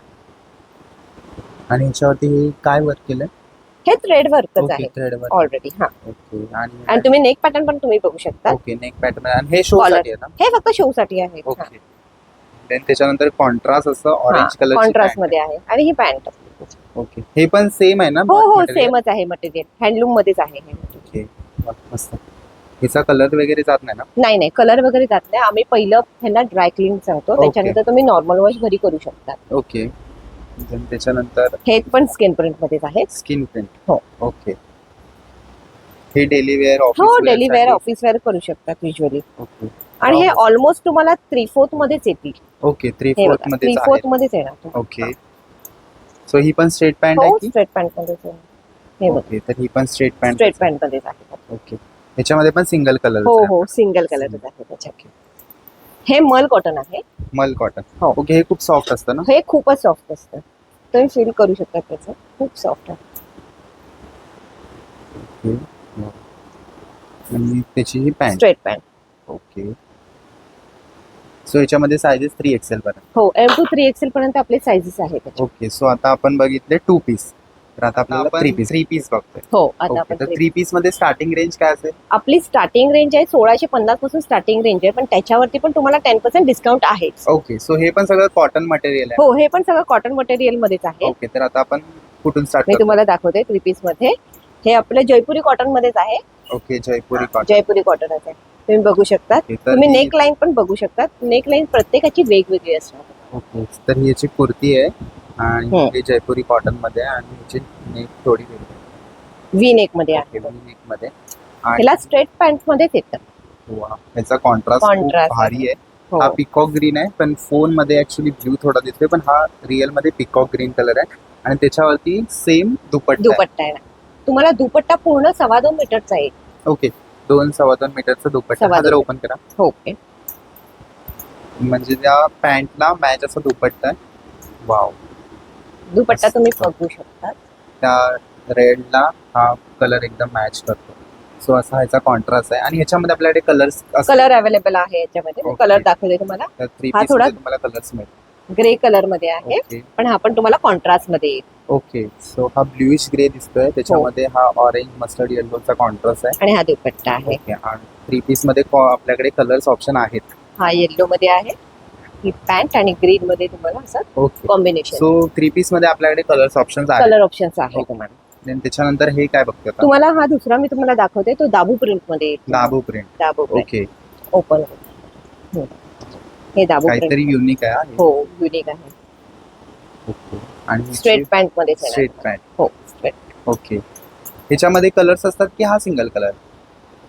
आणि ह्याच्यावरती हे काय वर्क केलंय? हे थ्रेड वर्कच ओके. आहे थ्रेड वर्क. ऑलरेडी. हा, ओके. आणि आणि तुम्ही नेक पॅटर्न पण तुम्ही बघू शकता. ओके. नेक पॅटर्न आणि हे शो Collar. साठी आहे ना? हे फक्त शो साठी आहे. ओके. देन त्याच्यानंतर कॉन्ट्रास्ट असं ऑरेंज कलर. कॉन्ट्रास्ट मध्ये आहे. आणि ही पॅन्ट. ओके. हे पण सेम आहे ना? हो हो, material? सेमच आहे मटेरियल. हँडलूम मध्येच आहे हे. ओके. मस्त. हिचा कलर वगैरे जात नाही ना? नाही नाही, कलर वगैरे जात नाही. आम्ही पहिलं ह्यांना ड्राय क्लीन सांगतो, Okay. त्याच्यानंतर तुम्ही नॉर्मल वॉश घरी करू शकता. ओके. देन त्याच्यानंतर हे पण स्किन प्रिंट मध्येच आहे. Skin print. हो. ओके. हे डेली वेअर ऑफिस हो, डेली वेअर ऑफिस वेअर करू शकतात युजली. ओके. आणि हे ऑलमोस्ट तुम्हाला 3/4 मध्येच येतील. ओके. 3/4 मध्ये 3/4 मध्येच येणार. ओके. सो ही पण स्ट्रेट पॅन्ट हो, आहे की? स्ट्रेट पॅन्ट मध्येच येणार. हे बघा, ओके. तर ही पण स्ट्रेट पॅन्ट. स्ट्रेट पॅन्ट मध्येच आहे. ओके. ह्याच्यामध्ये पण सिंगल कलर. हो हो, सिंगल कलरच आहे त्याच्यात. हे मल कॉटन आहे. मल कॉटन. हो. ओके. हे खूप सॉफ्ट असतं ना? हे खूपच सॉफ्ट असतं, तुम्ही फील करू शकता त्याचं. खूप सॉफ्ट आहे. आणि त्याची ही pant. Straight pant. Okay. So याच्यामध्ये सायझेस 3XL पर्यंत. हो, M to 3XL पर्यंत आपले साईजेस आहेत त्याचे. ओके. सो आता आपण बघितले 2 पीस. तर आता आपल्याला 3 पीस बघतोय. हो, आता ओके. आपण तर 3 पीस मध्ये स्टार्टिंग रेंज काय असेल? आपली स्टार्टिंग रेंज आहे 1650 पासून स्टार्टिंग रेंज आहे, पण त्याच्यावरती पण तुम्हाला 10% डिस्काउंट आहे. ओके. सो हे पण सगळं कॉटन मटेरियल आहे. हो, हे पण सगळं कॉटन मटेरियल मध्येच आहे. ओके. तर आता आपण कुठून स्टार्ट मी करू? तुम्हाला दाखवते 3 पीस मध्ये. हे आपलं जयपुरी कॉटन मध्येच आहे. ओके. जयपुरी कॉटन. जयपुरी कॉटनच आहे. तुम्ही बघू शकता. ओके, तर तुम्ही ही- नेक लाईन पण बघू शकता. नेक लाईन प्रत्येकाची वेगवेगळी असणार. ओके. तर ही याची कुर्ती आहे आणि हम्म. हे जयपुरी कॉटन मध्ये आहे आणि याची नेक थोडी वेगळी आहे. व्ही नेक मध्ये आहे. ओके, नेक मध्ये. आणि ह्याला स्ट्रेट पॅन्ट मध्येच येतं. वा, ह्याचा कॉन्ट्रास्ट खूप Contrast भारी आहे. हो. हा पिकॉक ग्रीन आहे, पण फोन मध्ये ऍक्च्युली ब्ल्यू थोडा दिसतोय, पण हा रिअल मध्ये पिकॉक ग्रीन कलर आहे आणि त्याच्यावरती सेम दुपट्टा आहे. दुपट्टा आहे ना. तुम्हाला दुपट्टा पूर्ण 2.25 मीटरचा आहे. ओके. 2-2.25 मीटरचा दुपट्टा. हा 2.25 जरा ओपन करा. ओके. म्हणजे त्या पॅन्टला मॅच असा दुपट्टा आहे. वाव. दुपट्टा तुम्ही बघू शकता. त्या रेडला हा कलर एकदम मॅच करतो. सो असा ह्याचा कॉन्ट्रास्ट आहे आणि ह्याच्यामध्ये आपल्याकडे कलर्स कलर अवेलेबल आहे याच्यामध्ये. ओके. कलर दाखवते तुम्हाला. तर 3 हा पीस थोडा- मध्ये तुम्हाला कलर्स मिळतील. ग्रे कलर मध्ये आहे, ओके. पण हा पण तुम्हाला कॉन्ट्रास्ट मध्ये येईल. ओके. सो हा ब्ल्यूइश ग्रे दिसतोय, त्याच्यामध्ये हा ऑरेंज मस्टर्ड येल्लोचा कॉन्ट्रास्ट आहे. आणि हा दुपट्टा आहे. ओके. आणि 3 पीस मध्ये आपल्याकडे कलर्स ऑप्शन आहेत. हा येल्लो मध्ये आहे. ही पॅन्ट आणि ग्रीन मध्ये तुम्हाला असं ओके. कॉम्बिनेशन सो 3 पीस मध्ये आपल्याकडे कलर्स ऑप्शन्स आहेत. कलर ऑप्शन्स आहे ओके. तुम्हाला. Then त्याच्यानंतर हे काय बघतोय आता? तुम्हाला हा दुसरा मी तुम्हाला दाखवते तो दाबू प्रिंट मध्ये येतो. दाबू प्रिंट. दाबू प्रिंट ओके. ओपन. हे दाबू प्रिंट. काहीतरी युनिक आहे हा. हो, युनिक आहे. ओके. आणि स्ट्रेट पॅन्ट मध्ये स्ट्रेट पॅन्ट. हो, स्ट्रेट. ओके. ह्याच्यामध्ये कलर्स असतात की हा सिंगल कलर?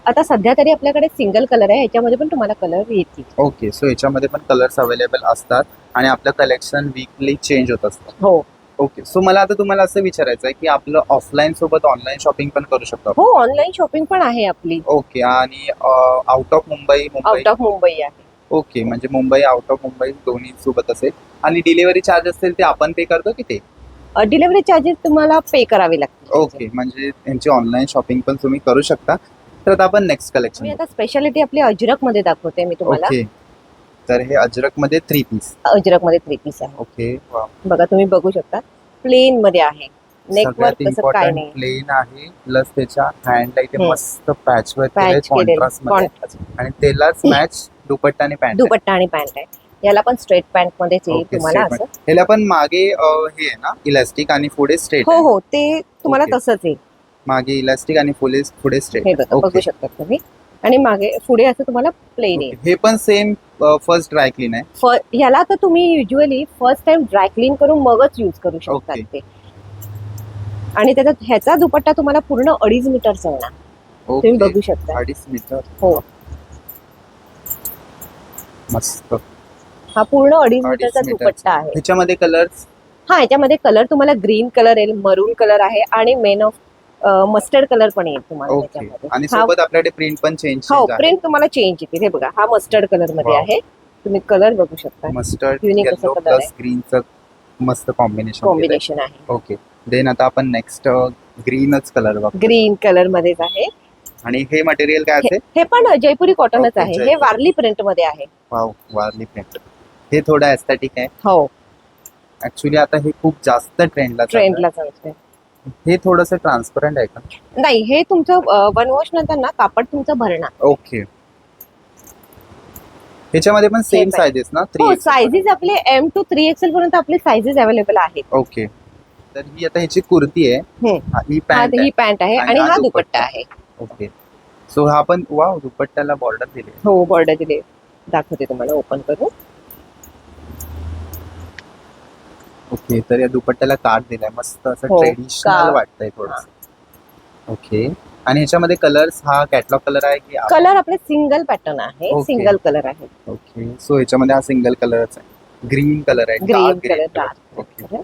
आता सध्या तरी आपल्याकडे सिंगल कलर आहे. ह्याच्यामध्ये पण तुम्हाला कलर येतील. ओके. सो ह्याच्यामध्ये पण कलर्स अवेलेबल असतात आणि आपलं कलेक्शन वीकली चेंज होत असतं. हो ओके. सो मला आता तुम्हाला असं विचारायचं आहे की आपलं ऑफलाईन सोबत ऑनलाईन शॉपिंग पण करू शकतो आपण? हो, ऑनलाईन शॉपिंग पण आहे आपली. ओके. आणि out of Mumbai out of Mumbai आहे. ओके. म्हणजे मुंबई आउट ऑफ मुंबई दोन्ही सोबत असेल. आणि डिलिव्हरी चार्ज असेल ते आपण पे करतो की ते? डिलिव्हरी चार्जेस तुम्हाला पे करावे लागतील. ओके. म्हणजे त्यांची ऑनलाईन शॉपिंग पण तुम्ही करू शकता. तर आता आपण नेक्स्ट मी कलेक्शन. आता स्पेशालिटी आपली अजरक मध्ये दाखवते मी तुम्हाला. ओके. तर हे अजरक मध्ये 3 पीस. अजरक मध्ये 3 पीस आहे. ओके. वाव. बघा तुम्ही बघू शकता. प्लेन मध्ये आहे. नेकवर सगळ्यात तसं काय इम्पॉर्टंट नाही. प्लेन आहे, प्लस त्याच्या हँडला इथे हम्म. मस्त पॅच वर्क केलंय पॅच केलेलं कॉन्ट्रास्ट मध्ये आणि त्यालाच मॅच दुपट्टा आणि पॅन्ट. दुपट्टा आणि पॅन्ट आहे. याला पण स्ट्रेट पॅन्ट मध्येच येईल ओके, तुम्हाला straight असं. ह्याला पण मागे हे आहे ना इलास्टिक आणि पुढे स्ट्रेट. हो हो, ते तुम्हाला ओके. तसंच येईल. मागे इलास्टिक आणि पुढे हे स्ट्रेट. बघा, बघू शकता तुम्ही. आणि मागे पुढे असं तुम्हाला प्लेन येईल. हे पण सेम फर्स्ट ड्राय क्लीन आहे. ह्याला तर तुम्ही usually first time dry clean करून मगच यूज करू शकता ओके. ते. आणि ह्याचा दुपट्टा तुम्हाला पूर्ण 2.5 मीटरचा येणार. तुम्ही ओके. बघू शकता. 2.5 मीटर. हो, मस्त. हा पूर्ण 2.5 2.5 मीटरचा मीटरचा. दुपट्टा आहे. ह्याच्यामध्ये कलर्स. हा, याच्यामध्ये कलर तुम्हाला ग्रीन कलर येईल, मरून कलर आहे आणि मेन ऑफ मस्टर्ड कलर पण येईल तुम्हाला ओके. त्याच्यामध्ये. आणि हा, सोबत आपल्याकडे प्रिंट पण चेंज हो, प्रिंट तुम्हाला चेंज येते. हे बघा, हा मस्टर्ड कलर मध्ये वाव. आहे. तुम्ही कलर बघू शकता. मस्टर्ड Unique असा येलो color प्लस आहे. ग्रीनचं मस्त कॉम्बिनेशन. कॉम्बिनेशन आहे. ओके. देन आता आपण नेक्स्ट ग्रीनच कलर बघ. ग्रीन कलर मध्येच आहे. आणि हे मटेरियल काय असेल? हे पण जयपुरी कॉटनच ओके, आहे. हे जयपुरी. वारली प्रिंट मध्ये आहे. Wow, Warli print. हे थोडं एस्थेटिक आहे. हो, ऍक्च्युली आता हे खूप जास्त ट्रेंडला ट्रेंडला चालतंय. हे थोडंसं ट्रान्सपरंट आहे का? नाही, हे तुमचं वन वॉश नंतर ना कापड तुमचं भरणार. ओके. ह्याच्यामध्ये पण सेम Same सायझेस ना? हो, 3XL. सायझेस आपले M to 3XL पर्यंत आपले सायझेस अवेलेबल आहेत. ओके. तर ही आता ह्याची कुर्ती आहे. हम्म. ही हा, पॅन्ट ही आहे. पॅन्ट आहे आणि आणि हा हा दुपट्टा. दुपट्टा आहे. ओके. सो हा पण वाव, दुपट्ट्याला बॉर्डर दिली. हो, बॉर्डर दिले. दाखवते तुम्हाला ओपन करून. ओके. तर या दुपट्ट्याला काठ दिलाय मस्त असं हो, ट्रेडिशनल काठ. वाटतंय थोडस. ओके. आणि ह्याच्यामध्ये कलर्स हा कॅटलॉग कलर आहे की? कलर आपले सिंगल पॅटर्न आहे. ओके. सिंगल कलर आहे. ओके. सो ह्याच्यामध्ये हा सिंगल कलरच आहे. ग्रीन कलर आहे. Green dark colour, green color. Dark okay. Colour.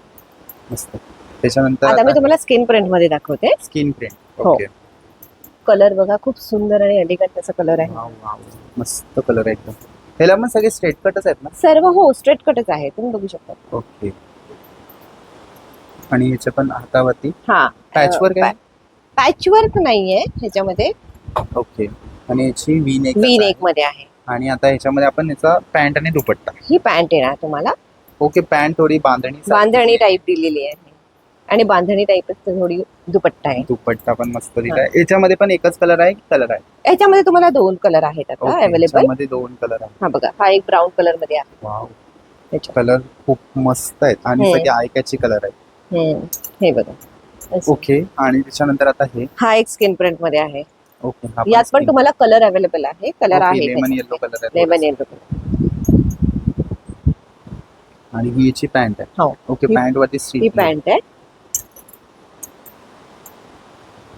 मस्त. त्याच्यानंतर आता मी तुम्हाला स्किन प्रिंट मध्ये दाखवते. Skin print. हो. ओके. कलर बघा, खूप सुंदर आणि एलिगंट असा कलर आहे. Wow, wow. मस्त कलर आहे एकदम. ह्याला पण सगळे स्ट्रेट कटच आहेत ना? सर्व हो, स्ट्रेट कटच आहे. तुम्ही बघू शकता. ओके. आणि ह्याच्या पण हातावरती हा, पॅच वर्क आहे. पॅच वर्क नाहीये ह्याच्यामध्ये. ओके. आणि याची व्ही नेक व्ही नेक मध्ये आहे. आणि आता ह्याच्यामध्ये आपण याचा पॅन्ट आणि दुपट्टा. ही पॅन्ट येणार तुम्हाला, ओके. पॅन्ट थोडी बांधणी टाईप दिलेली आहे आणि बांधणी टाईपच थोडी दुपट्टा आहे. दुपट्टा पण मस्त दिलाय. याच्यामध्ये पण एकच कलर आहे की कलर आहे? याच्यामध्ये तुम्हाला 2 कलर आहेत आता ओके, अवेलेबल. याच्यामध्ये 2 कलर आहे. हा बघा, हा एक ब्राऊन कलर मध्ये आहे. वाव, त्याच्यात. कलर खूप मस्त आहेत आणि हम्म. सगळे आय कॅची कलर आहेत. हे बघा असं. ओके. आणि त्याच्यानंतर आता हे. हा एक स्किन प्रिंट मध्ये आहे. ओके. यात पण तुम्हाला कलर अवेलेबल आहे. कलर आहे लेमन येलो कलर आहे. Lemon yellow colour. आणि ही याची पॅन्ट आहे. हो. ओके. ही- पॅन्ट वरती ही स्ट्रीप पॅन्ट आहे.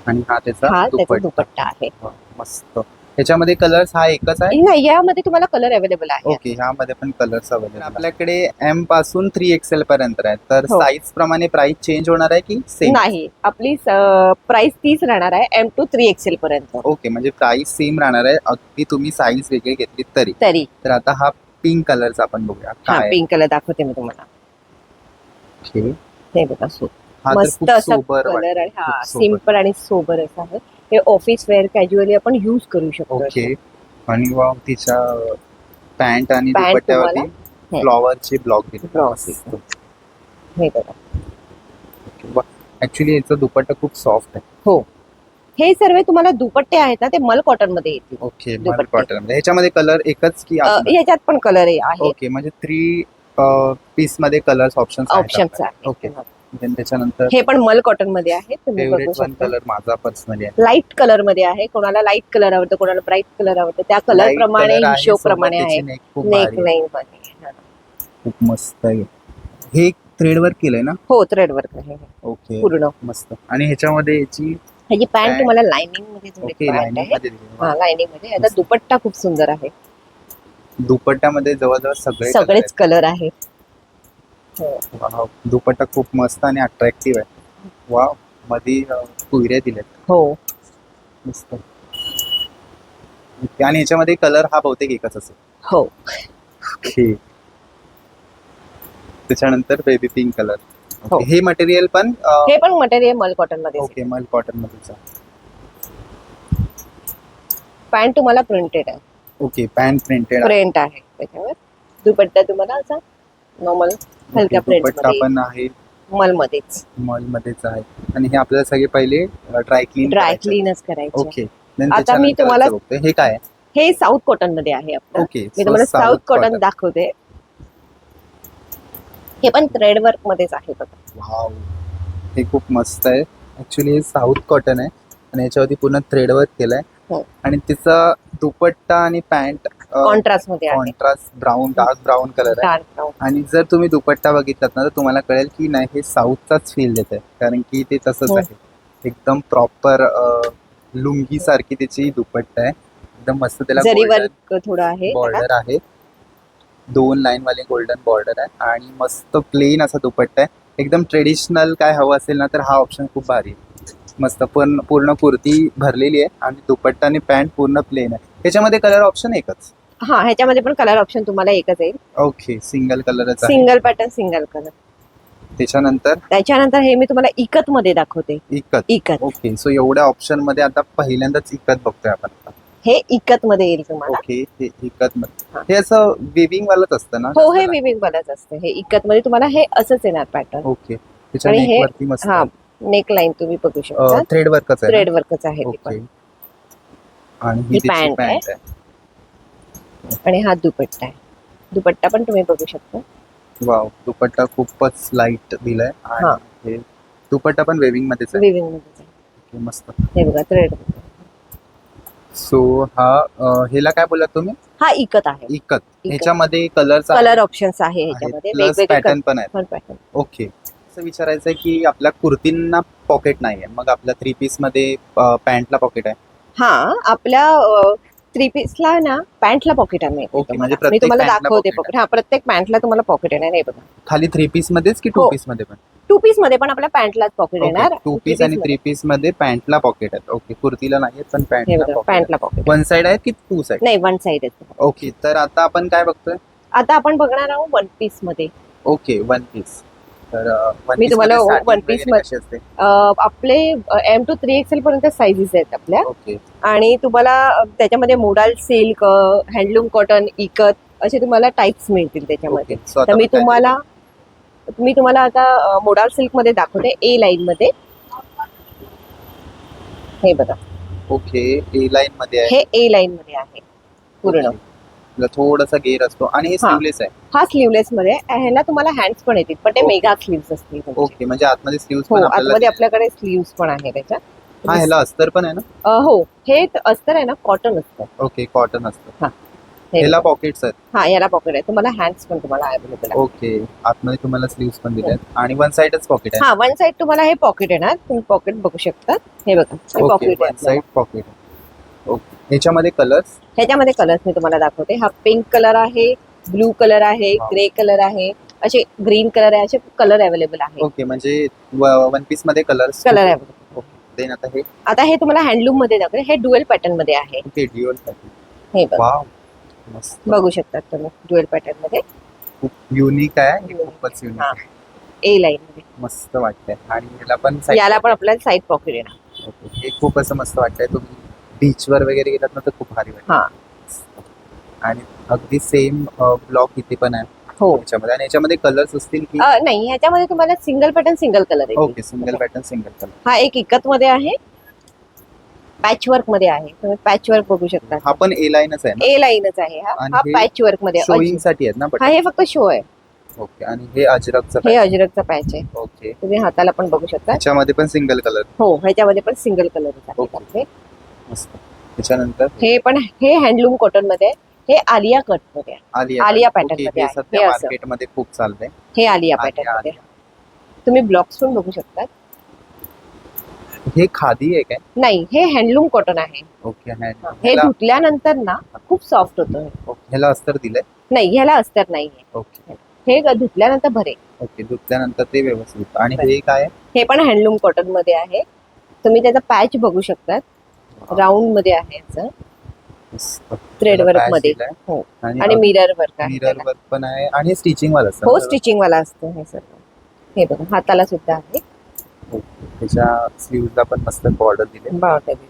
आणि हा हा त्याचा त्याचा दुपट्टा. दुपट्टा आहे. वा, मस्त. ह्याच्यामध्ये कलर्स हा एकच आहे? नाही, यामध्ये तुम्हाला कलर अवेलेबल आहे. ओके. ह्यामध्ये पण कलर्स अवेलेबल आपल्याकडे एम पासून 3XL पर्यंत आहे. तर हो. साईज प्रमाणे प्राइस चेंज होणार आहे की सेम? नाही, आपली प्राइस 30 राहणार आहे M to 3XL पर्यंत. ओके. म्हणजे प्राइस सेम राहणार आहे अगदी तुम्ही साईज वेगळी घेतली तरी. तर आता हा पिंक कलरचा आपण बघूया हा काय. पिंक कलर दाखवते मी तुम्हाला. ओके. हे बघा, हा तर मस्त खूप असा सोबर कलर आहे. हा खूप सोबर. सिम्पल आणि सोबर असा आहे. हे ऑफिस वेअर कॅज्युअली आपण युज करू शकतो. ओके. आणि वा तिच्या पॅन्ट आणि पॅन्ट दुपट्ट्यावरती तुम्हाला- फ्लॉवरचे ब्लॉक दिले. Block. हे बघा. ऍक्च्युली याचा दुपट्टा खूप सॉफ्ट आहे. हो, हे सर्व तुम्हाला दुपट्टे आहेत ना, ते मल कॉटन मध्ये येतील. ओके. दुपट्टे. कॉटन मध्ये ह्याच्यामध्ये कलर एकच की अजून? याच्यात पण कलर आहे. ओके. म्हणजे 3 पीस मध्ये कलर्स ऑप्शन्स ऑप्शन्स आहे. ओके. त्याच्यानंतर हे पण मल कॉटन मध्ये आहे. तुम्ही बघू फेवरेट वन शकता. कलर माझा पर्सनली आहे. लाईट कलर मध्ये आहे. कोणाला लाईट कलर आवडतं, कोणाला ब्राईट कलर आवडतं. त्या कलर Light प्रमाणे color आहे, हिशोब सोबत प्रमाणे त्याची आहे. neck खूप नेक भारी आहे. लाईन मध्ये. हा. खूप मस्त आहे. हे थ्रेड वर्क केलंय ना? हो, थ्रेड वर्क आहे ओके. पूर्ण. मस्त. आणि ह्याच्यामध्ये याची ह्याची पॅन्ट Pant. तुम्हाला लाइनिंग मध्ये थोडी ओके पॅन्ट लाईनिंग आहे. मध्ये दिली. वा. हा, लाइनिंग मध्ये. याचा मस्त. दुपट्टा खूप सुंदर आहे. दुपट्ट्यामध्ये जवळजवळ सगळेच कलर आहेत. हो. वाव. दुपट्टा खूप मस्त आणि अट्रॅक्टिव्ह आहे. वाव. मध्ये कुयऱ्या दिल्यात. हो, मस्त. ओके. आणि याच्यामध्ये कलर हा बहुतेक एकच असेल. हो. ओके. त्याच्यानंतर बेबी पिंक कलर. हो. हे मटेरियल पण हे पण मटेरियल मल कॉटन मध्ये. ओके मल कॉटन मध्येच आहे. पॅन्ट तुम्हाला प्रिंटेड आहे. ओके. पॅन्ट प्रिंटेड प्रिंट आहे त्याच्यावर. दुपट्टा तुम्हाला असा नॉर्मल हलक्या प्रिंट दुपट्टा मध्ये, पण आहे मल मध्येच. मॉल मध्येच आहे. आणि हे आपल्याला सगळे पहिले ड्राय क्लीन ड्राय क्लीनच करायचे. ओके. Then आता मी त्याच्यानंतर तुम्हाला- बघतोय. हे काय आहे? हे साऊथ कॉटन मध्ये आहे आपलं. ओके. मी तुम्हाला साऊथ कॉटन दाखवते. हे पण थ्रेड वर्क मध्येच आहे बघा. वाव. हे खूप मस्त आहे. ऍक्च्युली हे साऊथ कॉटन आहे आणि याच्यावरती पूर्ण थ्रेड वर्क केलंय. हो. आणि तिचा दुपट्टा आणि पॅन्ट कॉन्ट्रास्ट मध्ये आहे. Contrast brown dark brown colour आहे. Dark brown. आणि जर तुम्ही दुपट्टा बघितलात ना तर तुम्हाला कळेल की नाही हे साऊथचाच फील देत आहे. कारण की ते तसंच हो. आहे. एकदम प्रॉपर लुंगी सारखी त्याची दुपट्टा आहे. एकदम मस्त त्याला जरी वर्क थोडं आहे त्याला. बॉर्डर आहे. 2 लाईन वाले गोल्डन बॉर्डर आहे आणि मस्त प्लेन असा दुपट्टा आहे. एकदम ट्रेडिशनल काय हवं असेल ना तर हा ऑप्शन खूप भारी आहे. मस्त पण पूर्ण कुर्ती भरलेली आहे आणि दुपट्टा आणि पॅन्ट पूर्ण प्लेन आहे. त्याच्यामध्ये कलर ऑप्शन एकच. हा, ह्याच्यामध्ये पण कलर ऑप्शन तुम्हाला एकच येईल. ओके. सिंगल कलरच आहे. Single pattern, single colour. त्याच्यानंतर हे मी तुम्हाला इकत मध्ये दाखवते. इकत. इकत. ओके. सो एवढ्या ऑप्शन मध्ये आता पहिल्यांदाच इकत बघतोय आपण आता. हे इकत मध्ये येईल तुम्हाला. ओके. हे इकत मध्ये हा. हे असं वेविंग वालच असतं ना? हो, हे विविंग वालाच असते. हे इकत मध्ये तुम्हाला हे असंच येणार पॅटर्न. ओके. त्याच्या आणि हे- neck वरती मस्त हा, नेक लाईन तुम्ही बघू शकता. थ्रेड वर्कच आहे ना? थ्रेड वर्कच आहे ती ओके. पण. आणि ही ही त्याची pant आहे. पॅन्ट आहे. आणि हा दुपट्टा आहे. दुपट्टा पण तुम्ही बघू शकता. वाव. दुपट्टा खूपच लाईट दिलाय हा. आणि हे दुपट्टा पण वेविंग मध्येच आहे. विविंग मध्ये आहे. ओके, मस्त. हे बघा, थ्रेड. सो हा ह्याला काय बोललात तुम्ही? हा इकत आहे. इकत. ह्याच्यामध्ये कलरचा कलर ऑप्शन्स आहे ह्याच्यामध्ये. प्लस वेगवेगळे पॅटर्न पण आहे. पॅटर्न. ओके. असं विचारायचं आहे की आपल्या कुर्तींना पॉकेट नाहीये, मग आपल्या 3 पीस मध्ये पॅन्टला पॉकेट आहे. हा, आपल्या 3 पीसला ना पॅन्टला पॉकेट आहे. ओके, म्हणजे मी प्रत्येक तुम्हाला पॅन्टला दाखवते pocket पॉकेट. हा, प्रत्येक पॅन्टला तुम्हाला पॉकेट येणार. हे बघा, खाली 3 पीस मध्येच की 2 हो. पीस मध्ये पण? 2 पीस मध्ये पण आपल्या पॅन्टलाच पॉकेट येणार. 2 पीस आणि 3 पीस मध्ये पॅन्टला पॉकेट आहेत. ओके. कुर्तीला नाहीये पण हे पॅन्टला बघा, पॉकेट. पॅन्टला पॉकेट. 1 साइड आहे की 2 साइड? नाही, 1 साइड आहे. ओके. तर आता आपण काय बघतोय? आता आपण बघणार आहोत 1 पीस मध्ये. ओके. 1 पीस. तर मी तुम्हाला one piece कशी असते? आपले M to 3XL पर्यंत साईजेस आहेत आपल्या. ओके आणि तुम्हाला त्याच्यामध्ये मोडाल सिल्क, हँडलूम कॉटन, इकत असे तुम्हाला टाइप्स मिळतील त्याच्यामध्ये. ओके. So आता तर मी आपण काय तुम्हाला आता मोडाल सिल्क मध्ये दाखवते ए लाईन मध्ये. हे बघा, ओके ए लाईन मध्ये आहे. हे ए लाईन मध्ये आहे पूर्ण. ओके. तुला थोडासा गेअर असतो आणि हे हा. स्लीवलेस आहे. हा स्लीवलेस मध्ये आहे. ह्याला तुम्हाला हँड्स पण येतील, पण ते ओके. मेगा स्लीव्स असतील तुमचे. ओके म्हणजे आतमध्ये स्लीव्स हो, पण आतमध्ये आपल्याला आपल्याकडे स्लीव्स पण आहे त्याच्या. हा ह्याला अस्तर पण आहे ना? हो, हे अस्तर आहे ना, कॉटन असतं. ओके कॉटन असतं. हे ह्याला बघा. पॉकेट्स आहेत. हा, याला पॉकेट आहे. तुम्हाला हँड्स पण तुम्हाला अवेलेबल आहे. ओके आतमध्ये तुम्हाला स्लीव्स पण दिले आहेत आणि वन साइडच पॉकेट आहे. हा, वन साइड तुम्हाला हे पॉकेट येणार. तुम्ही पॉकेट बघू शकता. हे बघा, हे ओके पॉकेट वन आहे. Side pocket. ओके ह्याच्यामध्ये कलर्स ह्याच्यामध्ये कलर्स मी तुम्हाला दाखवते. हा पिंक कलर आहे, ब्लू कलर आहे, Wow. ग्रे कलर आहे, असे ग्रीन कलर आहे, असे कलर अवेलेबल आहे. ओके म्हणजे वन पीस मध्ये कलर्स कलर अवेलेबल. देन आता हे आता हे तुम्हाला हँडलूम मध्ये दाखवते. हे ड्युअल पॅटर्न मध्ये आहे. Okay dual pattern. हे बघा, वाव मस्त बघू शकता तुम्ही ड्युअल पॅटर्न मध्ये. खूप युनिक आहे. हे Unique खूपच युनिक हा. आहे. ए लाईन मध्ये. मस्त वाटतंय आणि ह्याला पण side याला पण आपल्याला साईड पॉकेट येणार. ओके हे खूप असं मस्त वाटतंय. तुम्ही बीचवर वगैरे गेलात ना तर खूप भारी वाटतं. हा. आणि अगदी सेम ब्लॉक इथे पण आहे हो. ह्याच्यामध्ये आणि ह्याच्यामध्ये कलर्स असतील की नाही, ह्याच्यामध्ये तुम्हाला सिंगल पॅटर्न सिंगल कलर आहे. Okay single pattern single colour. हा एक इकत मध्ये आहे, पॅच वर्क मध्ये आहे. तुम्ही पॅच वर्क बघू शकता. हा पण ए लाईनच आहे ना? ए लाईनच आहे. आणि हा हे पॅच वर्क मध्ये आहे. शोईंग साठी आहेत ना हा, बटन? हे फक्त शो आहे. ओके आणि हे अजरकचं हे pattern. अजरकचा पॅच आहे. ओके तुम्ही हाताला पण बघू शकता. ह्याच्यामध्ये पण सिंगल कलर. हो, ह्याच्यामध्ये पण सिंगल कलर आहे ओके. आपले. मस्त. त्याच्यानंतर हे पण हे हँडलूम कॉटन मध्ये आहे. हे आलिया कट मध्ये आहे. आलिया pattern ओके, मध्ये हे आहे. सध्या हे असं. मार्केटमध्ये खूप चाललंय. हे आलिया आलिया, पॅटर्न मध्ये आलिया. आहे. तुम्ही ब्लॉक्स पण बघू शकता. हे खादी आहे काय? नाही, हे हँडलूम कॉटन आहे. ओके हे ह्याला धुतल्यानंतर ना खूप सॉफ्ट होतं हे. ओके, ह्याला अस्तर दिलंय. नाही, ह्याला अस्तर नाहीये. ओके हे धुतल्यानंतर भरे. ओके धुतल्यानंतर ते व्यवस्थित. आणि हे काय आहे? हे पण हँडलूम कॉटन मध्ये आहे. तुम्ही त्याचा पॅच बघू शकता. राऊंड मध्ये आहे याचं. मस्त. थ्रेड त्याला वर्क patch मध्ये. दिलाय. हो. आणि आणि मिरर वर्क आहे मिरर त्याला. वर्क पण आहे आणि स्टिचिंग वाला असतं हो, ना? स्टिचिंग वाला असतं हे सर्व. हे बघा, हाताला सुद्धा आहे. ओके. त्याच्या स्लीव्हला पण मस्त बॉर्डर दिले. बावटा दिली.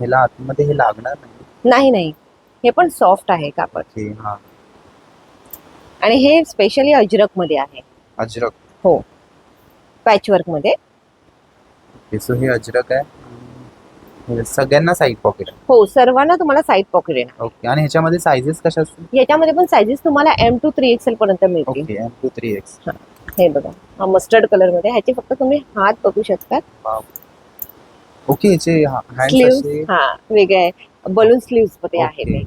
ह्याला आतमध्ये हे लागणार नाही. नाही नाही, हे पण सॉफ्ट आहे कापड. ओके हा आणि हे स्पेशली अजरक मध्ये आहे. अजरक. हो, पॅच वर्क मध्ये. ओके सो हे अजरक आहे. हे सगळ्यांना साईड पॉकेट आहे. हो, सर्वांना तुम्हाला साईड पॉकेट येणार. ओके आणि ह्याच्यामध्ये सायझेस कशा असतील? याच्यामध्ये पण साईजेस तुम्हाला M to 3XL पर्यंत मिळतील. Okay M to 3X. हे बघा, हा मस्टर्ड कलर मध्ये. ह्याचे फक्त तुम्ही हात बघू शकता. वाव. ओके ह्याचे हँड्स स्लीव्स असे. हा वेगळे आहे. बलून स्लीव्स मध्ये आहे ते.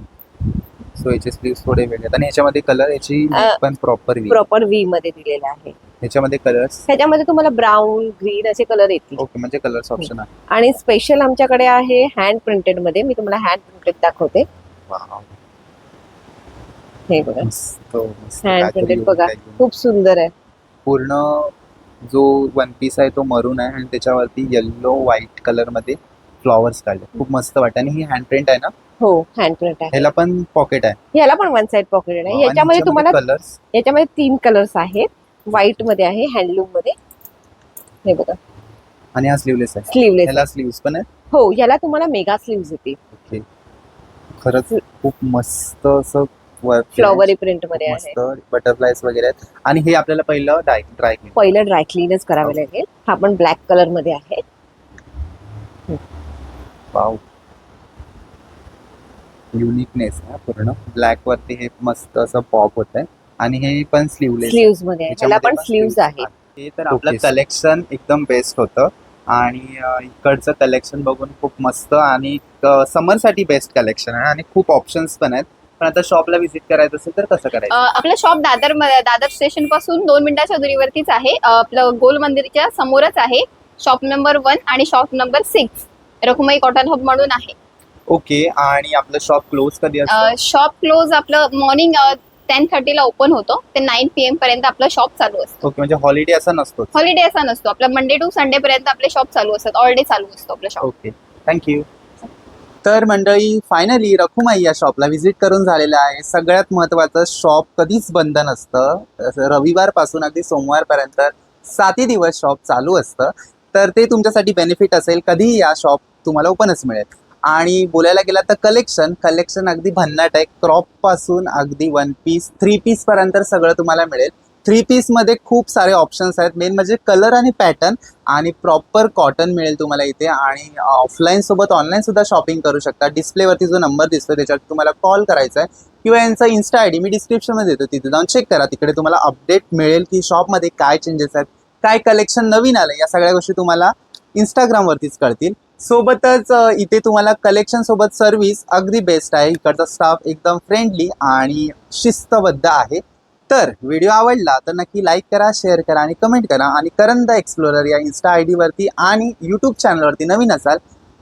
सो याचे स्लीव्स थोडे वेगळे आहेत आणि ह्याच्यामध्ये कलर याची neck पण प्रॉपर व्ही. प्रॉपर व्ही मध्ये दिलेला आहे. ह्याच्यामध्ये कलर्स. ह्याच्यामध्ये तुम्हाला ब्राऊन, ग्रीन असे कलर येतील. ओके म्हणजे कलर्स ऑप्शन आहे. आणि स्पेशल आमच्याकडे आहे हँड प्रिंटेड मध्ये. मी तुम्हाला हँड प्रिंटेड दाखवते. वाव. हे बघा, मस्त मस्त. हँड काहीतरी प्रिंटेड unique बघा, आहे. खूप सुंदर आहे. पूर्ण जो वन पीस आहे तो मरून आहे आणि त्याच्यावरती येल्लो व्हाईट कलर मध्ये फ्लॉवर्स काढले. खूप मस्त वाटतं आणि ही हँड प्रिंट आहे ना? हो, हँड प्रिंट आहे. ह्याला पण पॉकेट आहे. याला पण वन साइड पॉकेट आहे. याच्यामध्ये तुम्हाला कलर्स. याच्यामध्ये 3 कलर्स आहेत. व्हाईट मध्ये आहे, हँडलूम मध्ये. हे बघा, आणि हा स्लीवलेस आहे. स्लीवलेस. ह्याला स्लीव्स पण आहे. हो, याला तुम्हाला मेगा स्लीव्स येतील. ओके खरंच खूप मस्त असं फ्लॉवरी प्रिंट मध्ये आहे. मस्त बटरफ्लायज वगैरे आहेत. आणि हे आपल्याला पहिलं ड्राय पहिलं ड्राय क्लीनच करावे लागेल. हा पण ब्लॅक कलर मध्ये आहे. वाव युनिकनेस आहे पूर्ण. ब्लॅक वरती हे मस्त असं पॉप होत आहे आणि हे पण स्लीवलेस. स्लीव्स मध्ये आहे. याला पण स्लीव्स आहेत. हे तर आपलं कलेक्शन एकदम बेस्ट होतं आणि इकडचं कलेक्शन बघून खूप मस्त आणि समर साठी बेस्ट कलेक्शन आहे आणि खूप ऑप्शन्स पण आहेत. पण आता शॉपला व्हिजिट करायचं असेल तर कसं करायचं? आपलं शॉप दादर स्टेशन पासून 2 मिनिटाच्या दूरीवरतीच आहे. आपलं गोल मंदिरच्या समोरच आहे. शॉप नंबर 1 आणि shop number 6 Rakhumai cotton hub म्हणून आहे. ओके आणि आपलं शॉप क्लोज कधी असतं? शॉप क्लोज आपलं मॉर्निंग 10:30 ला ओपन होतो ते 9 PM पर्यंत आपलं शॉप चालू असतं. ओके म्हणजे हॉलिडे असा नसतो? हॉलिडे असा नसतो. आपलं मंडे टू संडे पर्यंत आपले शॉप चालू असतात. ऑल डे चालू असतो आपलं शॉप. Okay thank you. तर मंडळी फायनली रखुमाई या शॉपला व्हिजिट करून झालेलं आहे. सगळ्यात महत्त्वाचं शॉप कधीच बंद नसतं. रविवार पासून अगदी सोमवारपर्यंत 7 दिवस शॉप चालू असतं, तर ते तुमच्यासाठी बेनिफिट असेल. कधीही या शॉप तुम्हाला ओपनच मिळेल. आणि बोलायला गेला तर कलेक्शन अगदी भन्नाट आहे. क्रॉप पासून अगदी 1 पीस 3 पीस पर्यंत सगळं तुम्हाला मिळेल. 3 पीस मध्ये खूप सारे ऑप्शन्स आहेत. मेन म्हणजे कलर आणि पॅटर्न आणि प्रॉपर कॉटन मिळेल तुम्हाला इथे. आणि ऑफलाईन सोबत ऑनलाईन सुद्धा शॉपिंग करू शकता. डिस्प्लेवरती जो नंबर दिसतोय त्याच्यावर तुम्हाला कॉल करायचा आहे किंवा यांचा इन्स्टा आयडी मी डिस्क्रिप्शनमध्ये देतो, तिथे जाऊन चेक करा. तिकडे तुम्हाला अपडेट मिळेल की शॉपमध्ये काय चेंजेस आहेत, काय कलेक्शन नवीन आलं, या सगळ्या गोष्टी तुम्हाला इंस्टाग्रामवरतीच कळतील. सोबतच इथे तुम्हाला कलेक्शन सोबत सर्व्हिस अगदी बेस्ट आहे. इकडचा स्टाफ एकदम फ्रेंडली आणि शिस्तबद्ध आहे. तर व्हिडिओ आवडला तर नक्की लाईक करा, शेअर करा आणि कमेंट करा. आणि करंदा एक्सप्लोरर या इन्स्टा आय डीवरती आणि यूट्यूब चॅनलवरती नवीन असाल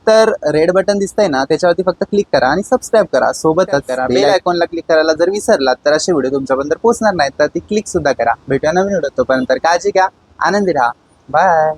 तर रेड बटन दिसतंय ना, त्याच्यावरती फक्त क्लिक करा आणि सबस्क्राईब करा. सोबतच करा बेल आयकॉनला क्लिक करायला जर विसरलात तर असे व्हिडिओ तुमच्यापर्यंत पोहोचणार नाहीत, तर ती क्लिक सुद्धा करा. भेटूया नवीन व्हिडिओ. तोपर्यंत काळजी घ्या, आनंदी राहा. बाय.